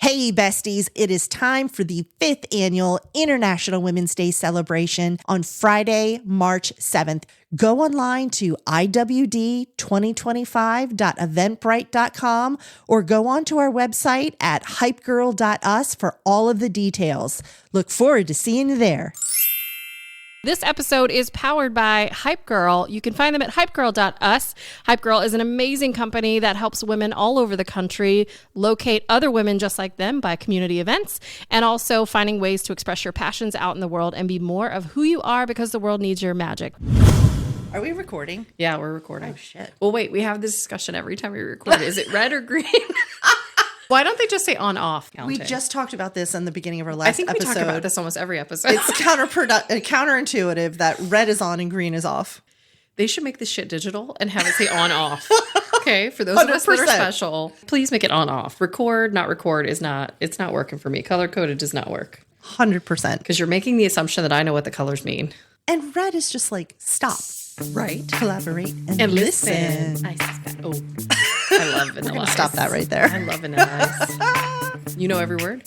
Hey besties, it is time for the 5th annual International Women's Day celebration on Friday, March 7th. Go online to iwd2025.eventbrite.com or go onto our website at hypegirl.us for all of the details. Look forward to seeing you there. This episode is powered by Hype Girl. You can find them at hypegirl.us. Hype Girl is an amazing company that helps women all over the country locate other women just like them by community events and also finding ways to express your passions out in the world and be more of who you are because the world needs your magic. Are we recording? Yeah, we're recording. Oh, shit. Well, wait, we have this discussion every time we record. Is it red or green? Why don't they just say on-off counting? We just talked about this in the beginning of our last episode. I think we talk about this almost every episode. It's counterintuitive that red is on and green is off. They should make this shit digital and have it say on-off. Okay, for those of us that are special, please make it on-off. Record, not record it's not working for me. Color-coded does not work. 100%. Because you're making the assumption that I know what the colors mean. And red is just like, stop. Right. Collaborate and listen. Ice is bad. Oh, I love vanilla ice. Stop that right there. I love vanilla ice. You know every word?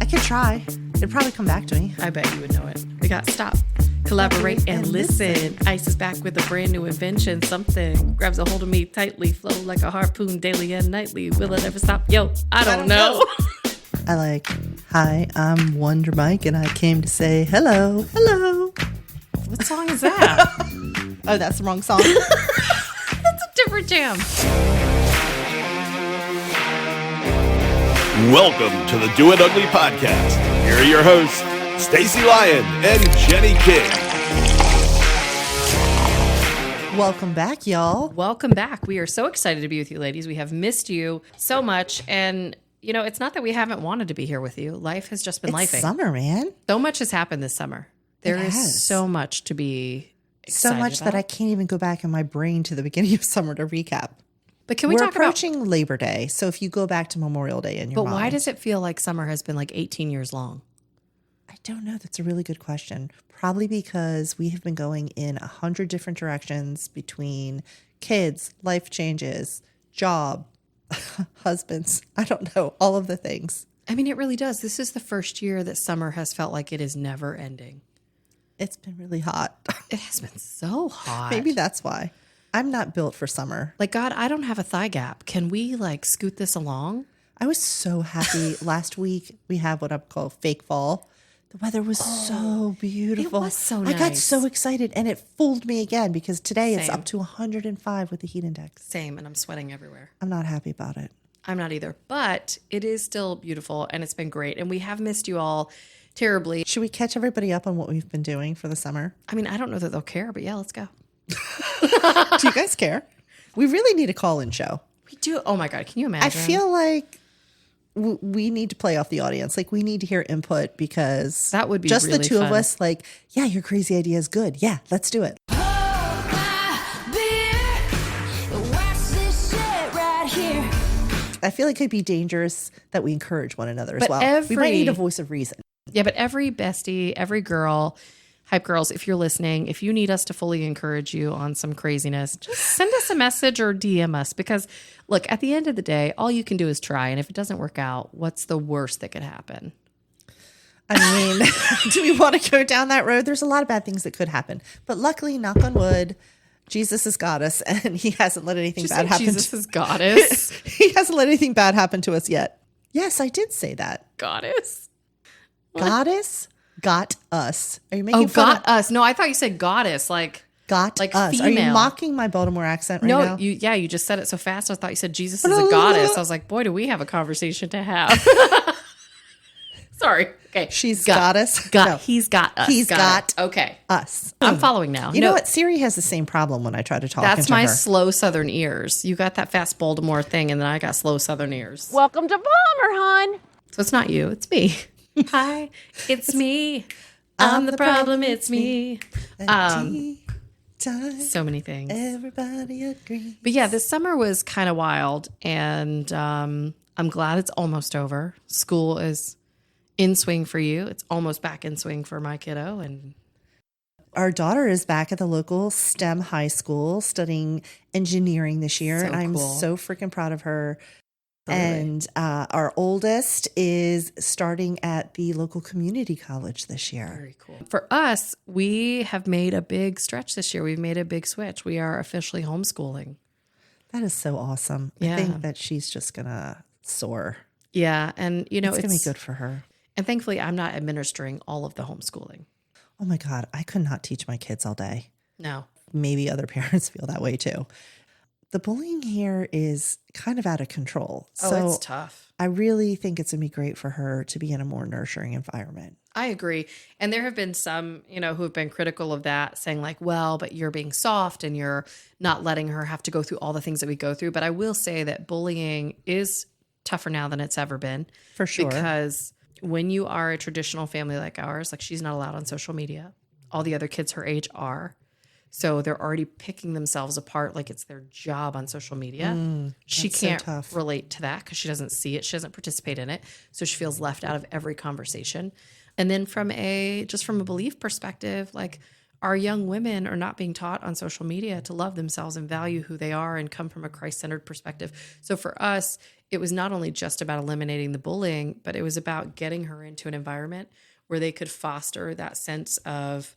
I could try. It'd probably come back to me. I bet you would know it. They got stop. Collaborate and listen. Ice is back with a brand new invention. Something grabs a hold of me tightly. Flow like a harpoon daily and nightly. Will it ever stop? Yo, I don't know. I like, hi, I'm Wonder Mike and I came to say hello. Hello. What song is that? Oh, that's the wrong song. That's a different jam. Welcome to the Do It Ugly podcast. Here are your hosts, Stacy Lyon and Jenny King. Welcome back, y'all. Welcome back. We are so excited to be with you, ladies. We have missed you so much. And, you know, it's not that we haven't wanted to be here with you. Life has just been lifing. It's summer, man. So much has happened this summer. There is so much to be excited so much about. that I can't even go back in my brain to the beginning of summer to recap. But can we talk about... We're approaching Labor Day, so if you go back to Memorial Day in your mind... But why does it feel like summer has been like 18 years long? I don't know. That's a really good question. Probably because we have been going in 100 different directions between kids, life changes, job, husbands. I don't know. All of the things. I mean, it really does. This is the first year that summer has felt like it is never ending. It's been really hot. It has been so hot. Maybe that's why. I'm not built for summer. Like, God, I don't have a thigh gap. Can we, like, scoot this along? I was so happy. Last week, we had what I call fake fall. The weather was so beautiful. It was so nice. I got so excited, and it fooled me again because today it's Same. up to 105 with the heat index. Same, and I'm sweating everywhere. I'm not happy about it. I'm not either. But it is still beautiful, and it's been great. And we have missed you all terribly. Should we catch everybody up on what we've been doing for the summer? I mean, I don't know that they'll care, but yeah, let's go. Do you guys care? We really need a call-in show. We do. Oh my God, can you imagine? I feel like we need to play off the audience. Like, we need to hear input because that would be just really the two fun. of us. Like, yeah, your crazy idea is good. Yeah, let's do it. I feel like it could be dangerous that we encourage one another as well. We might need a voice of reason. Yeah, but every bestie, every girl, Hype Girls, if you're listening, if you need us to fully encourage you on some craziness, just send us a message or DM us because, look, at the end of the day, all you can do is try. And if it doesn't work out, what's the worst that could happen? I mean, do we want to go down that road? There's a lot of bad things that could happen. But luckily, knock on wood, Jesus has got us, and he hasn't let anything bad happen. Jesus has got us. He hasn't let anything bad happen to us yet. Yes, I did say that. Goddess. What? Goddess got us. Are you making fun of us? No, I thought you said goddess, like got like us. female. Are you mocking my Baltimore accent right now? No, you just said it so fast. I thought you said Jesus is a goddess. I was like, boy, do we have a conversation to have. Sorry. Okay. She's got us. No. He's got us. He's got okay. us. I'm following now. You know what? Siri has the same problem when I try to talk. That's my her. slow Southern ears. You got that fast Baltimore thing, and then I got slow Southern ears. Welcome to Baltimore, hon. So it's not you. It's me. Hi. It's me. I'm the problem. It's me. So many things. Everybody agrees. But yeah, this summer was kind of wild, and I'm glad it's almost over. School is in swing for you. It's almost back in swing for my kiddo. And our daughter is back at the local STEM high school studying engineering this year. So and I'm cool. so freaking proud of her. And our oldest is starting at the local community college this year. Very cool. For us, we have made a big stretch this year. We've made a big switch. We are officially homeschooling. That is so awesome. Yeah. I think that she's just going to soar. Yeah. And, you know, it's going to be good for her. And thankfully, I'm not administering all of the homeschooling. Oh my God. I could not teach my kids all day. No. Maybe other parents feel that way too. The bullying here is kind of out of control. Oh, it's tough. I really think it's going to be great for her to be in a more nurturing environment. I agree. And there have been some, you know, who have been critical of that, saying like, well, but you're being soft and you're not letting her have to go through all the things that we go through. But I will say that bullying is tougher now than it's ever been. For sure. Because when you are a traditional family like ours, like she's not allowed on social media. All the other kids her age are. So they're already picking themselves apart like it's their job on social media. She can't relate to that because she doesn't see it. She doesn't participate in it. So she feels left out of every conversation. And then from a belief perspective, like our young women are not being taught on social media to love themselves and value who they are and come from a Christ-centered perspective. So for us, it was not only just about eliminating the bullying, but it was about getting her into an environment where they could foster that sense of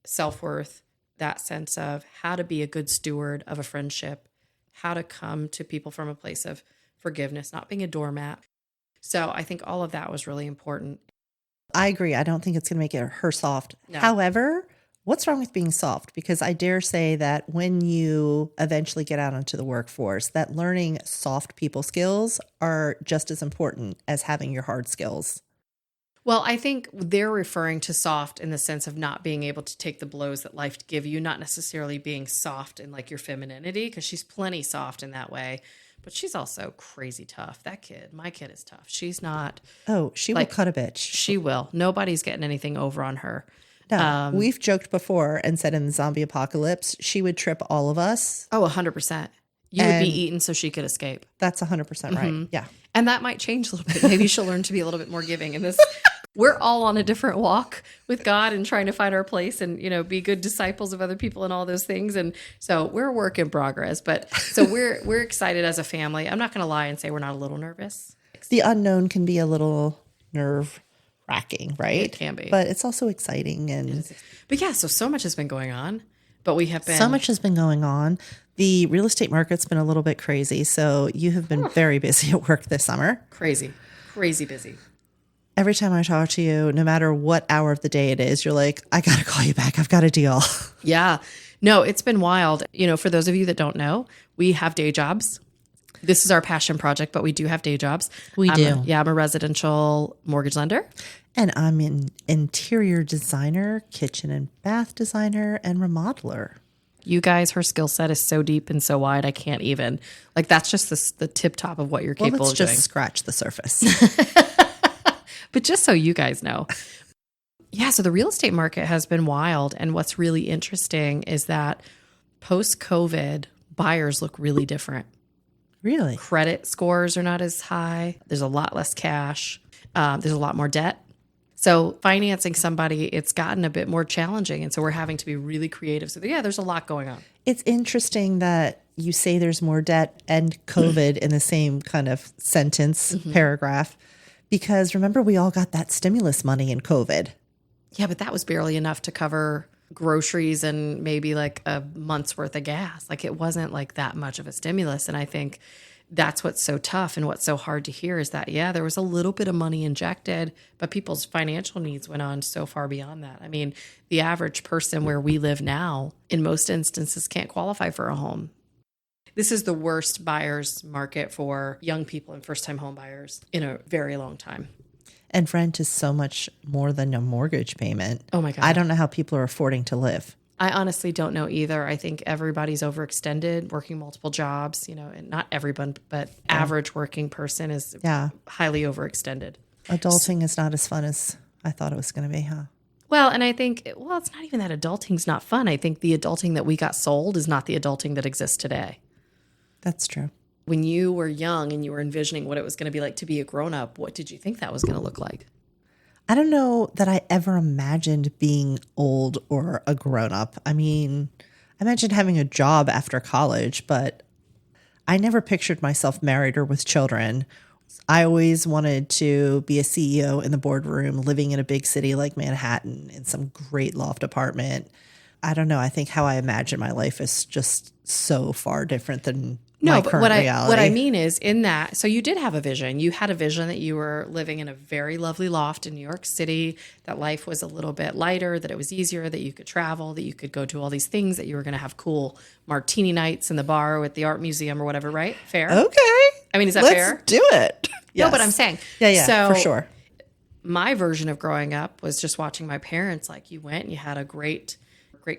self-worth, that sense of how to be a good steward of a friendship, how to come to people from a place of forgiveness, not being a doormat. So I think all of that was really important. I agree. I don't think it's going to make her soft. No. However, what's wrong with being soft? Because I dare say that when you eventually get out into the workforce, that learning soft people skills are just as important as having your hard skills. Well, I think they're referring to soft in the sense of not being able to take the blows that life give you, not necessarily being soft in like your femininity, because she's plenty soft in that way. But she's also crazy tough. That kid, my kid is tough. She's not. Oh, she will cut a bitch. She will. Nobody's getting anything over on her. No, we've joked before and said in the zombie apocalypse, she would trip all of us. Oh, 100%. You would be eaten so she could escape. That's 100% right. Yeah. And that might change a little bit. Maybe she'll learn to be a little bit more giving in this. We're all on a different walk with God and trying to find our place and, you know, be good disciples of other people and all those things. And so we're a work in progress. But so we're excited as a family. I'm not going to lie and say we're not a little nervous. The unknown can be a little nerve wracking, right? It can be. But it's also exciting. But yeah, so much has been going on. But we have been. So much has been going on. The real estate market's been a little bit crazy. So you have been very busy at work this summer. Crazy busy. Every time I talk to you, no matter what hour of the day it is, you're like, I got to call you back. I've got a deal. Yeah. No, it's been wild. You know, for those of you that don't know, we have day jobs. This is our passion project, but we do have day jobs. We do. I'm a residential mortgage lender. And I'm an interior designer, kitchen and bath designer, and remodeler. You guys, her skill set is so deep and so wide, I can't even. Like, that's just the tip top of what you're capable of doing. Let's just scratch the surface. But just so you guys know. Yeah, so the real estate market has been wild. And what's really interesting is that post-COVID, buyers look really different. Really? Credit scores are not as high. There's a lot less cash. There's a lot more debt. So financing somebody, it's gotten a bit more challenging. And so we're having to be really creative. So yeah, there's a lot going on. It's interesting that you say there's more debt and COVID in the same kind of sentence, paragraph, because remember, we all got that stimulus money in COVID. Yeah, but that was barely enough to cover groceries and maybe like a month's worth of gas. Like it wasn't like that much of a stimulus. And I think that's what's so tough and what's so hard to hear is that, yeah, there was a little bit of money injected, but people's financial needs went on so far beyond that. I mean, the average person where we live now, in most instances, can't qualify for a home. This is the worst buyer's market for young people and first-time home buyers in a very long time. And rent is so much more than a mortgage payment. Oh my God. I don't know how people are affording to live. I honestly don't know either. I think everybody's overextended, working multiple jobs, you know, and not everyone, but average working person is highly overextended. Adulting is not as fun as I thought it was going to be, huh? Well, and I think, it's not even that adulting's not fun. I think the adulting that we got sold is not the adulting that exists today. That's true. When you were young and you were envisioning what it was going to be like to be a grown-up, what did you think that was going to look like? I don't know that I ever imagined being old or a grown-up. I mean, I imagined having a job after college, but I never pictured myself married or with children. I always wanted to be a CEO in the boardroom, living in a big city like Manhattan in some great loft apartment. I don't know. I think how I imagine my life is just so far different than my but current reality. what I mean is in that, so you did have a vision. You had a vision that you were living in a very lovely loft in New York City, that life was a little bit lighter, that it was easier, that you could travel, that you could go to all these things, that you were going to have cool martini nights in the bar with the art museum or whatever, right? Fair? Okay. I mean, is that Let's fair? do it. No, but I'm saying. Yeah, so for sure. My version of growing up was just watching my parents. Like, you went and you had a great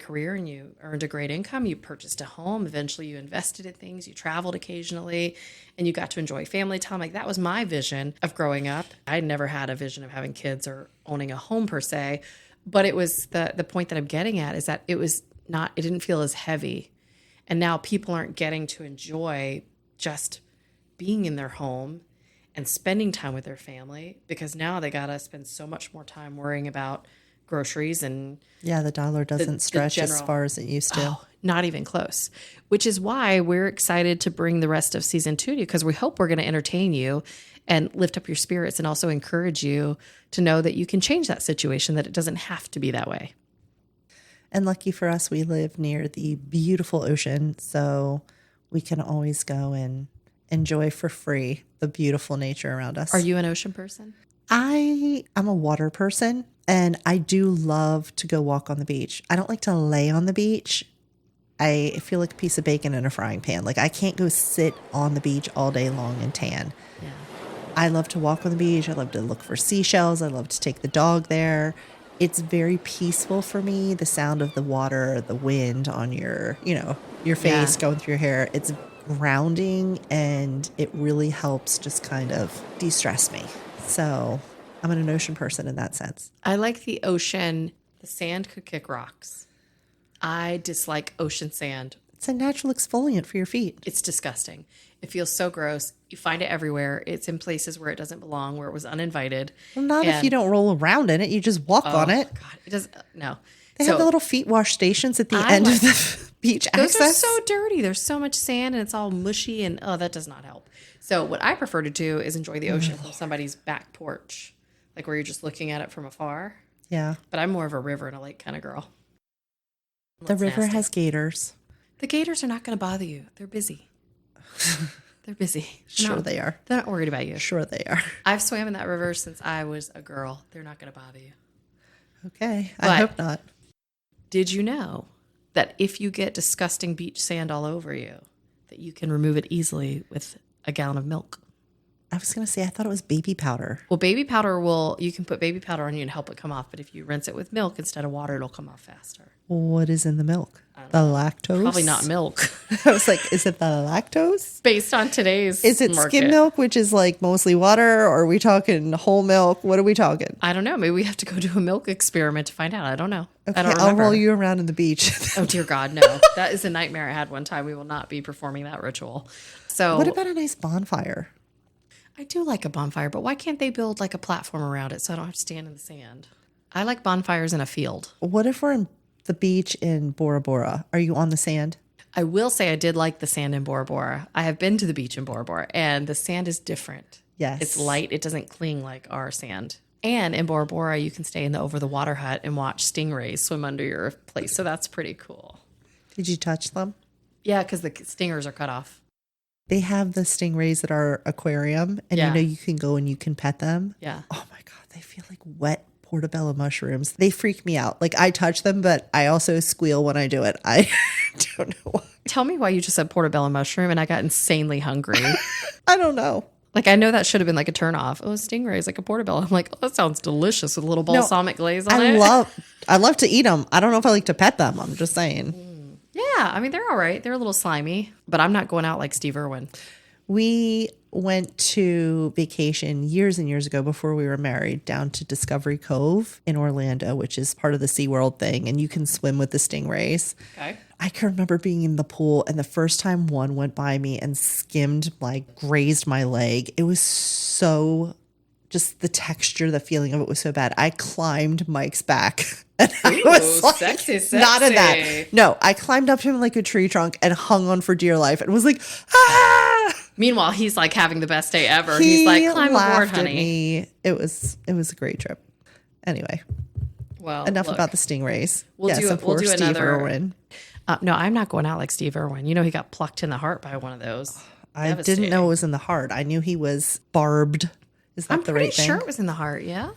career and you earned a great income. You purchased a home. Eventually you invested in things. You traveled occasionally and you got to enjoy family time. Like, that was my vision of growing up. I never had a vision of having kids or owning a home per se, but it was the point that I'm getting at is that it didn't feel as heavy. And now people aren't getting to enjoy just being in their home and spending time with their family because now they got to spend so much more time worrying about groceries and the dollar doesn't stretch as far as it used to. Oh, not even close, which is why we're excited to bring the rest of season 2 to you, because we hope we're going to entertain you and lift up your spirits and also encourage you to know that you can change that situation, that it doesn't have to be that way. And lucky for us, we live near the beautiful ocean, so we can always go and enjoy for free the beautiful nature around us. Are you an ocean person? I'm a water person, and I do love to go walk on the beach. I don't like to lay on the beach. I feel like a piece of bacon in a frying pan. Like, I can't go sit on the beach all day long and tan. Yeah. I love to walk on the beach. I love to look for seashells. I love to take the dog there. It's very peaceful for me. The sound of the water, the wind on your face going through your hair. It's grounding, and it really helps just kind of de-stress me. So I'm an ocean person in that sense. I like the ocean. The sand could kick rocks. I dislike ocean sand. It's a natural exfoliant for your feet. It's disgusting. It feels so gross. You find it everywhere. It's in places where it doesn't belong, where it was uninvited. Well, not if you don't roll around in it. You just walk on it. God, it does. No. They have the little feet wash stations at the end of the beach access. Those are so dirty. There's so much sand and it's all mushy, and that does not help. So what I prefer to do is enjoy the ocean from somebody's back porch, like where you're just looking at it from afar. Yeah. But I'm more of a river and a lake kind of girl. The river has gators. The gators are not going to bother you. They're busy. They're busy. Sure they are. They're not worried about you. Sure they are. I've swam in that river since I was a girl. They're not going to bother you. Okay. But I hope not. Did you know that if you get disgusting beach sand all over you, that you can remove it easily with a gallon of milk? I was going to say, I thought it was baby powder. Well, baby powder you can put baby powder on you and help it come off. But if you rinse it with milk instead of water, it'll come off faster. What is in the milk? The lactose? Probably not milk. I was like, is it the lactose? Based on today's Is it market. skim milk, which is like mostly water? Or are we talking whole milk? What are we talking? I don't know. Maybe we have to go do a milk experiment to find out. I don't know. Okay, I don't I'll remember. roll you around in the beach. Oh, dear God, no. That is a nightmare I had one time. We will not be performing that ritual. So, What about a nice bonfire? I do like a bonfire, but why can't they build like a platform around it so I don't have to stand in the sand? I like bonfires in a field. What if we're in the beach in Bora Bora? Are you on the sand? I will say I did like the sand in Bora Bora. I have been to the beach in Bora Bora, and the sand is different. Yes. It's light. It doesn't cling like our sand. And in Bora Bora, you can stay in the over-the-water hut and watch stingrays swim under your place. So that's pretty cool. Did you touch them? Yeah, because the stingers are cut off. They have the stingrays at our aquarium, and Yeah. you can go and you can pet them. Yeah. Oh my God, they feel like wet portobello mushrooms. They freak me out. Like, I touch them, but I also squeal when I do it. I don't know why. Tell me why you just said portobello mushroom and I got insanely hungry. I don't know. Like, I know that should have been like a turnoff. Oh, stingrays, like a portobello. I'm like, oh, that sounds delicious with a little balsamic glaze on it. I love to eat them. I don't know if I like to pet them. I'm just saying. Yeah, I mean, they're all right. They're a little slimy, but I'm not going out like Steve Irwin. We went to vacation years and years ago before we were married down to Discovery Cove in Orlando, which is part of the SeaWorld thing, and you can swim with the stingrays. Okay. I can remember being in the pool, and the first time one went by me and skimmed, like, grazed my leg. It was so just the texture, the feeling of it was so bad. I climbed Mike's back. And I was like, sexy. not in that. No, I climbed up to him like a tree trunk and hung on for dear life and was like, ah! Meanwhile, he's like having the best day ever. He's like, climb aboard, honey. Me. It was a great trip. Anyway, well, enough about the stingrays. We'll do Steve another. Irwin. No, I'm not going out like Steve Irwin. You know, he got plucked in the heart by one of those. I didn't know it was in the heart. I knew he was barbed. Is that the right thing? I'm pretty sure it was in the heart, yeah?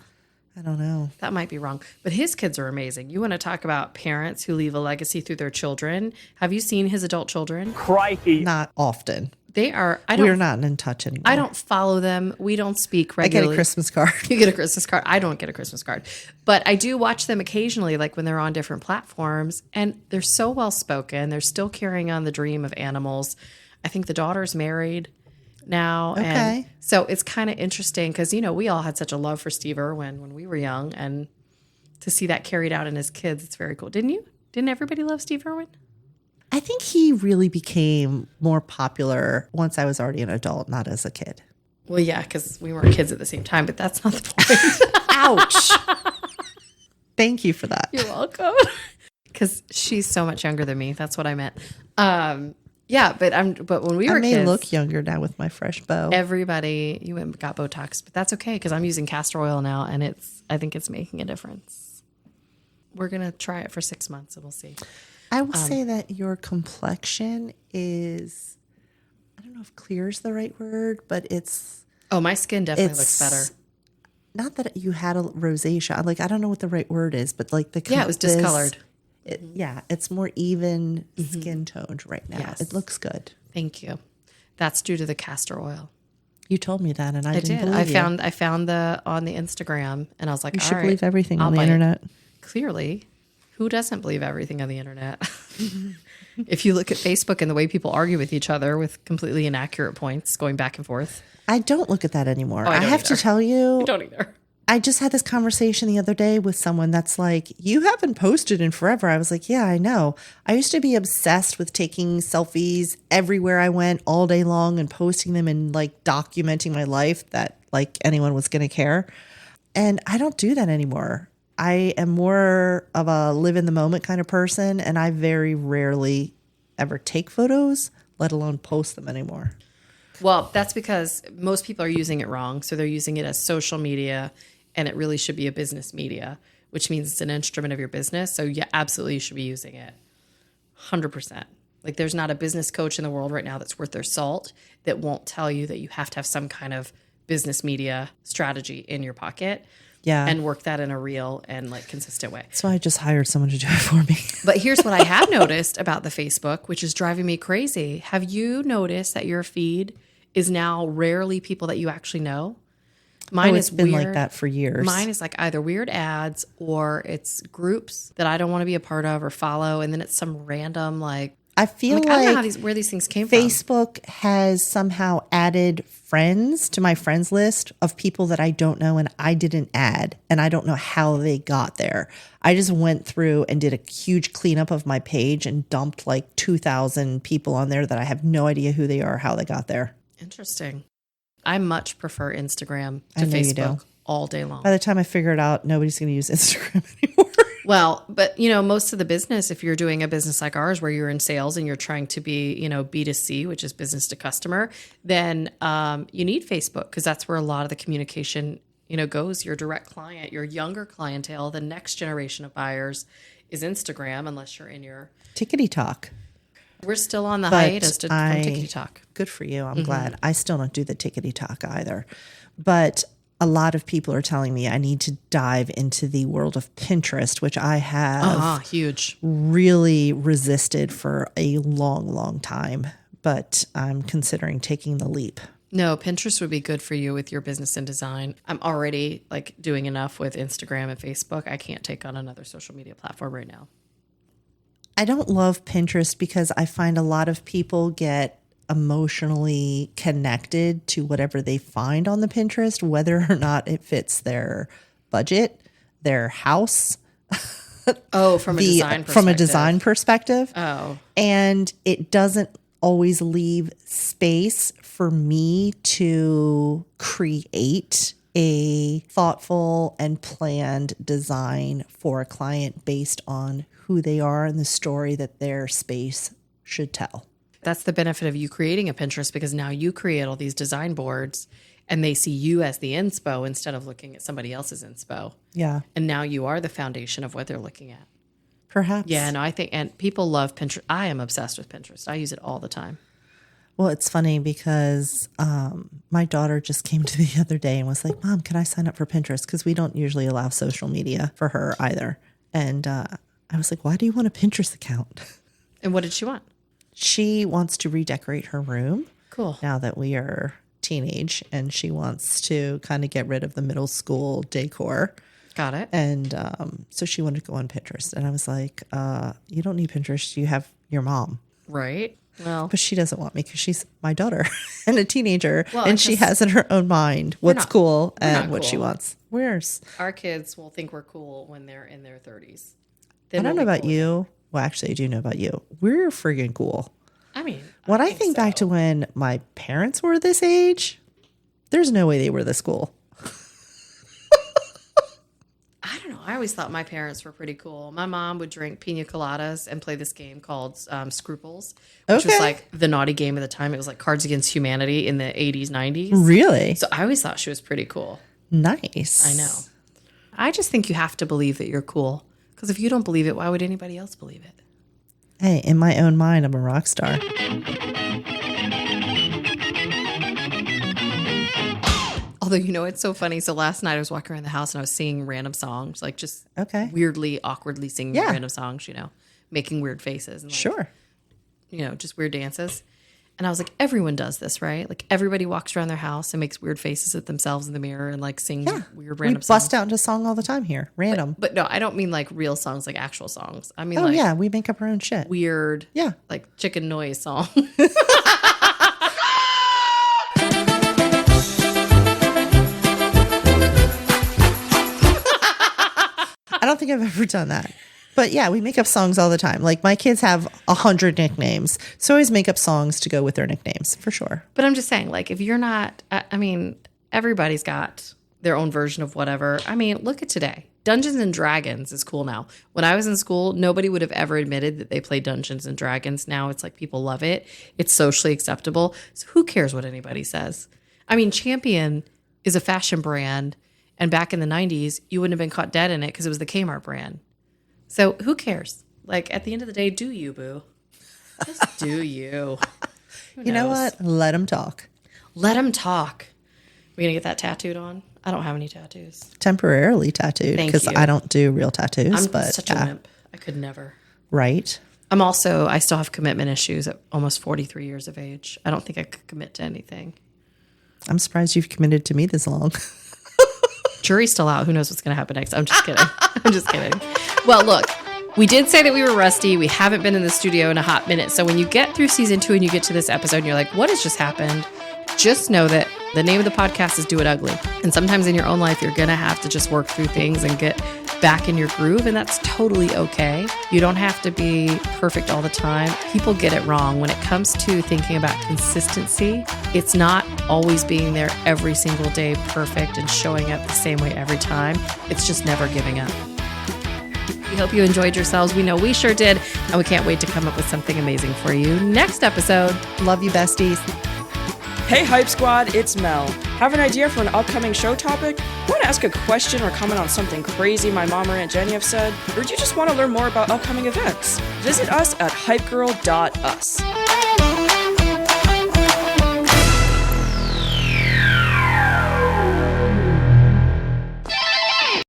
I don't know. That might be wrong. But his kids are amazing. You want to talk about parents who leave a legacy through their children. Have you seen his adult children? Crikey. Not often. They are. We're not in touch anymore. I don't follow them. We don't speak regularly. I get a Christmas card. You get a Christmas card. I don't get a Christmas card. But I do watch them occasionally, like when they're on different platforms. And they're so well spoken. They're still carrying on the dream of animals. I think the daughter's married now. Okay. And so it's kind of interesting because, you know, we all had such a love for Steve Irwin when we were young. And to see that carried out in his kids, it's very cool. Didn't you? Didn't everybody love Steve Irwin? I think he really became more popular once I was already an adult, not as a kid. Well, yeah, because we weren't kids at the same time, but that's not the point. Ouch. Thank you for that. You're welcome. Because she's so much younger than me. That's what I meant. Yeah, but when we were kids, look younger now with my fresh bow. You went and got Botox, but that's okay because I'm using castor oil now, and I think it's making a difference. We're gonna try it for 6 months, and we'll see. I will say that your complexion is, I don't know if clear is the right word, but it's. Oh, my skin definitely looks better. Not that you had a rosacea. Like, I don't know what the right word is, but like the. Yeah, it was discolored. It's more even skin toned right now. Yes. It looks good. Thank you. That's due to the castor oil. You told me that, and I didn't did. believe you. I found on the Instagram, and I was like, You all should right, believe everything I'll on the buy it. internet. Clearly. Who doesn't believe everything on the internet? If you look at Facebook and the way people argue with each other with completely inaccurate points going back and forth. I don't look at that anymore. I I don't have either. to tell you. I don't either. I just had this conversation the other day with someone that's like, you haven't posted in forever. I was like, yeah, I know. I used to be obsessed with taking selfies everywhere I went all day long and posting them and like documenting my life that like anyone was going to care. And I don't do that anymore. I am more of a live in the moment kind of person. And I very rarely ever take photos, let alone post them anymore. Well, that's because most people are using it wrong. So they're using it as social media, and it really should be a business media, which means it's an instrument of your business. So yeah, absolutely you should be using it 100%. Like there's not a business coach in the world right now that's worth their salt that won't tell you that you have to have some kind of business media strategy in your pocket. Yeah. And work that in a real and like consistent way. So I just hired someone to do it for me. But here's what I have noticed about the Facebook, which is driving me crazy. Have you noticed that your feed is now rarely people that you actually know? Mine it's is been weird. like that for years. Mine is like either weird ads or it's groups that I don't want to be a part of or follow, and then it's some random like. I feel I don't know where these things came from. Facebook has somehow added friends to my friends list of people that I don't know and I didn't add, and I don't know how they got there. I just went through and did a huge cleanup of my page and dumped like 2,000 people on there that I have no idea who they are or how they got there. Interesting. I much prefer Instagram to I know you Facebook do. all day long. By the time I figure it out, nobody's going to use Instagram anymore. Well, but you know, most of the business, if you're doing a business like ours where you're in sales and you're trying to be, you know, B2C, which is business to customer, then you need Facebook because that's where a lot of the communication, you know, goes. Your direct client, your younger clientele, the next generation of buyers is Instagram, unless you're in your Tickety talk. We're still on the But hiatus from Tickety Talk. Good for you. I'm glad. I still don't do the tickety talk either. But a lot of people are telling me I need to dive into the world of Pinterest, which I have Huge. really resisted for a long, long time. But I'm considering taking the leap. No, Pinterest would be good for you with your business and design. I'm already like doing enough with Instagram and Facebook. I can't take on another social media platform right now. I don't love Pinterest because I find a lot of people get emotionally connected to whatever they find on the Pinterest, whether or not it fits their budget, their house. From a design perspective. Oh. And it doesn't always leave space for me to create a thoughtful and planned design for a client based on who they are and the story that their space should tell. That's the benefit of you creating a Pinterest, because now you create all these design boards and they see you as the inspo instead of looking at somebody else's inspo. Yeah. And now you are the foundation of what they're looking at. Perhaps. Yeah, no, I think, and people love Pinterest. I am obsessed with Pinterest. I use it all the time. Well, it's funny because my daughter just came to me the other day and was like, Mom, can I sign up for Pinterest? Because we don't usually allow social media for her either. And I was like, why do you want a Pinterest account? And what did she want? She wants to redecorate her room. Cool. Now that we are teenage, and she wants to kind of get rid of the middle school decor. Got it. And so she wanted to go on Pinterest. And I was like, you don't need Pinterest. You have your mom. Right. Well, But she doesn't want me because she's my daughter and a teenager. Well, and she has in her own mind what's cool and what she cool. wants. Where's? our kids will think we're cool when they're in their 30s. I don't know about you. Well, actually, I do know about you. We're friggin' cool. I mean, When I think back to when my parents were this age, there's no way they were this cool. I don't know. I always thought my parents were pretty cool. My mom would drink pina coladas and play this game called Scruples, which was Okay. like the naughty game of the time. It was like Cards Against Humanity in the 80s, 90s. Really? So I always thought she was pretty cool. Nice. I know. I just think you have to believe that you're cool. Because if you don't believe it, why would anybody else believe it? Hey, in my own mind, I'm a rock star. Although, you know, it's so funny. So last night I was walking around the house and I was singing random songs, like just weirdly, awkwardly singing random songs, you know, making weird faces. And like, Sure. You know, just weird dances. And I was like, everyone does this, right? Like everybody walks around their house and makes weird faces at themselves in the mirror and like sings weird We random bust songs. out into song all the time here. Random. But no, I don't mean like real songs, like actual songs. I mean Oh, like yeah. We make up our own shit. weird, Yeah. like chicken noise song. I don't think I've ever done that. But yeah, we make up songs all the time. Like my kids have 100 nicknames. So I always make up songs to go with their nicknames for sure. But I'm just saying, like, if you're not, I mean, everybody's got their own version of whatever. I mean, look at today. Dungeons and Dragons is cool now. When I was in school, nobody would have ever admitted that they played Dungeons and Dragons. Now it's like people love it. It's socially acceptable. So who cares what anybody says? I mean, Champion is a fashion brand. And back in the 90s, you wouldn't have been caught dead in it because it was the Kmart brand. So who cares? Like, at the end of the day, do you, boo? Just do you. You know what? Let them talk. Let them talk. We gonna get that tattooed on? I don't have any tattoos. Temporarily tattooed Thank because you. I don't do real tattoos. I'm but such a wimp. I could never. Right. I still have commitment issues at almost 43 years of age. I don't think I could commit to anything. I'm surprised you've committed to me this long. Jury's still out. Who knows what's going to happen next? I'm just kidding. I'm just kidding. Well, look, we did say that we were rusty. We haven't been in the studio in a hot minute. So when you get through season 2 and you get to this episode and you're like, what has just happened? Just know that the name of the podcast is Do It Ugly. And sometimes in your own life, you're going to have to just work through things and get back in your groove. And that's totally okay. You don't have to be perfect all the time. People get it wrong. When it comes to thinking about consistency, it's not always being there every single day perfect and showing up the same way every time. It's just never giving up. We hope you enjoyed yourselves. We know we sure did. And we can't wait to come up with something amazing for you next episode. Love you, besties. Hey Hype Squad, it's Mel. Have an idea for an upcoming show topic? Want to ask a question or comment on something crazy my mom or Aunt Jenny have said? Or do you just want to learn more about upcoming events? Visit us at hypegirl.us.